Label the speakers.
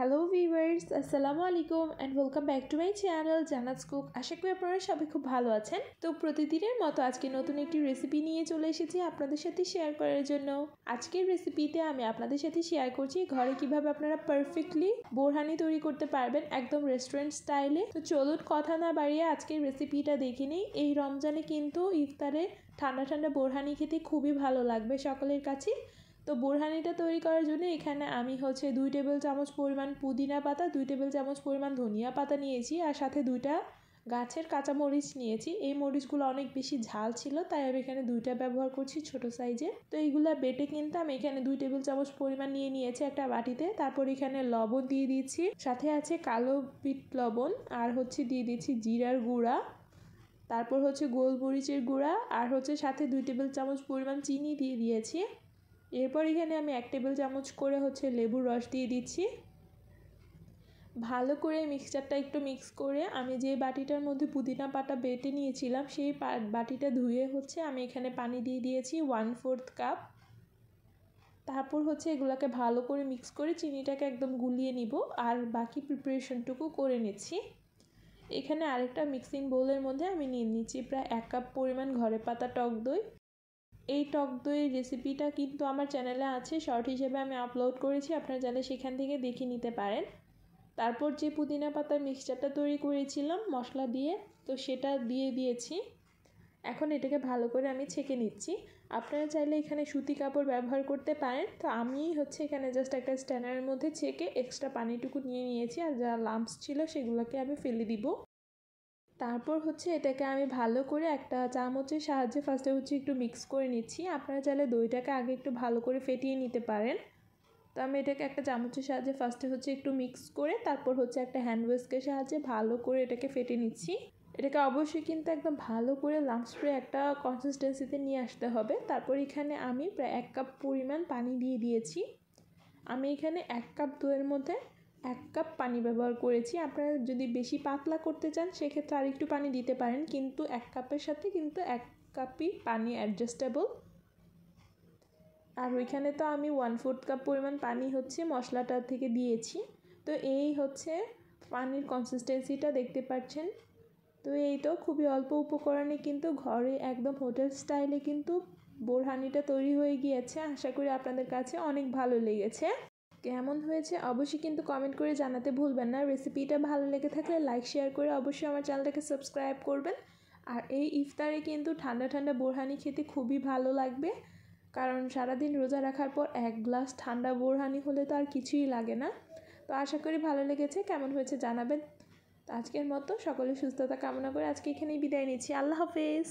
Speaker 1: Hello viewers, আসসালামু আলাইকুম and welcome back to my channel Jannat's cook. আশা করি আপনারা সবাই খুব ভালো আছেন। তো প্রতিদিনের মতো আজকে নতুন একটি রেসিপি নিয়ে চলে এসেছি আপনাদের সাথে শেয়ার করার জন্য। আজকের রেসিপিতে আমি আপনাদের সাথে শেয়ার করছি ঘরে কিভাবে আপনারা পারফেক্টলি বোরহানি তৈরি করতে পারবেন একদম রেস্টুরেন্ট স্টাইলে। তো চলুন কথা না বাড়িয়ে আজকের রেসিপিটা দেখে নিই। এই রমজানে কিন্তু ইফতারে ঠান্ডা ঠান্ডা বোরহানি খেতে খুবই ভালো লাগবে সকলের কাছে। তো বোরহানিটা তৈরি করার জন্য এখানে আমি 2 টেবিল চামচ পরিমাণ পুদিনা পাতা, 2 টেবিল চামচ পরিমাণ ধনিয়া পাতা নিয়েছি, আর সাথে 2টা গাছের কাঁচা মরিচ নিয়েছি। এই মরিচগুলো অনেক বেশি ঝাল ছিল, তাই আমি এখানে 2টা ব্যবহার করছি ছোট সাইজের। তো এইগুলা বেটে কিন্তু আমি এখানে 2 টেবিল চামচ পরিমাণ নিয়েছি একটা বাটিতে। তারপর এখানে লবণ দিয়ে দিচ্ছি, সাথে আছে কালো বিট লবণ, আর দিয়ে দিচ্ছি জিরার গুঁড়া, তারপর গোলমরিচের গুঁড়া, আর সাথে 2 টেবিল চামচ পরিমাণ চিনি দিয়ে দিয়েছি। এরপর এখানে আমি 1 টেবিল চামচ করে লেবুর রস দিয়ে দিচ্ছি। ভালো করে মিক্সচারটা একটু মিক্স করে আমি যে বাটিটার মধ্যে পুদিনা পাতা বেটে নিয়েছিলাম সেই বাটিটা ধুয়ে আমি এখানে পানি দিয়ে দিয়েছি 1/4 কাপ। তারপর এগুলোকে ভালো করে মিক্স করে চিনিটাকে একদম গুলিয়ে নিব, আর বাকি প্রিপারেশনটুকু করে নিচ্ছি। এখানে আরেকটা মিক্সিং বোলের মধ্যে আমি নিয়ে নিচ্ছি প্রায় 1 কাপ পরিমাণ ঘরে পাতা টক দই। এই টক দইয়ের রেসিপিটা কিন্তু আমার চ্যানেলে আছে, শর্ট হিসেবে আমি আপলোড করেছি, আপনারা চাইলে সেখান থেকে দেখে নিতে পারেন। তারপর যে পুদিনা পাতার মিক্সচারটা তৈরি করেছিলাম মশলা দিয়ে, তো সেটা দিয়ে দিয়েছি। এখন এটাকে ভালো করে আমি ছেঁকে নিচ্ছি। আপনারা চাইলে এখানে সুতি কাপড় ব্যবহার করতে পারেন। তো আমি এখানে জাস্ট একটা স্ট্যানারের মধ্যে ছেঁকে এক্সট্রা পানিটুকু নিয়েছি, আর যা লাম্পস ছিল সেগুলোকে আমি ফেলে দিব। তারপর এটাকে আমি ভালো করে একটা চামচের সাহায্যে ফার্স্টে একটু মিক্স করে নিচ্ছি। আপনারা চাইলে দইটাকে আগে একটু ভালো করে ফেটিয়ে নিতে পারেন। তো আমি এটাকে একটা চামচের সাহায্যে ফার্স্টে একটু মিক্স করে তারপর একটা হ্যান্ড উইস্কের সাহায্যে ভালো করে এটাকে ফেটে নিচ্ছি। এটাকে অবশ্যই কিন্তু একদম ভালো করে লাম্পস ফ্রি একটা কনসিস্টেন্সিতে নিয়ে আসতে হবে। তারপর এখানে আমি প্রায় 1 কাপ পরিমাণ পানি দিয়ে দিয়েছি। আমি এখানে 1 কাপ দইয়ের মধ্যে 1 কাপ পানি ব্যবহার করেছি। আপনারা যদি বেশি পাতলা করতে চান সেক্ষেত্রে আর একটু পানি দিতে পারেন, কিন্তু 1 কাপের সাথে কিন্তু 1 কাপই পানি অ্যাডজাস্টেবল। আর ওইখানে তো আমি 1/4 কাপ পরিমাণ পানি মশলাটা থেকে দিয়েছি। তো এই পানির কনসিস্টেন্সিটা দেখতে পাচ্ছেন। তো এই তো খুবই অল্প উপকরণে কিন্তু ঘরে একদম হোটেল স্টাইলে কিন্তু বোরহানিটা তৈরি হয়ে গিয়েছে। আশা করি আপনাদের কাছে অনেক ভালো লেগেছে। কেমন হয়েছে অবশ্যই কিন্তু কমেন্ট করে জানাতে ভুলবেন না। রেসিপিটা ভালো লেগে থাকলে লাইক শেয়ার করে অবশ্যই আমার চ্যানেলটাকে সাবস্ক্রাইব করবেন। আর এই ইফতারে কিন্তু ঠান্ডা ঠান্ডা বোরহানি খেতে খুবই ভালো লাগবে, কারণ সারাদিন রোজা রাখার পর 1 গ্লাস ঠান্ডা বোরহানি হলে তো আর কিছুই লাগে না। তো আশা করি ভালো লেগেছে, কেমন হয়েছে জানাবেন। আজকের মতো সকলের সুস্থতা কামনা করে আজকে এখানেই বিদায় নিচ্ছি। আল্লাহ হাফেজ।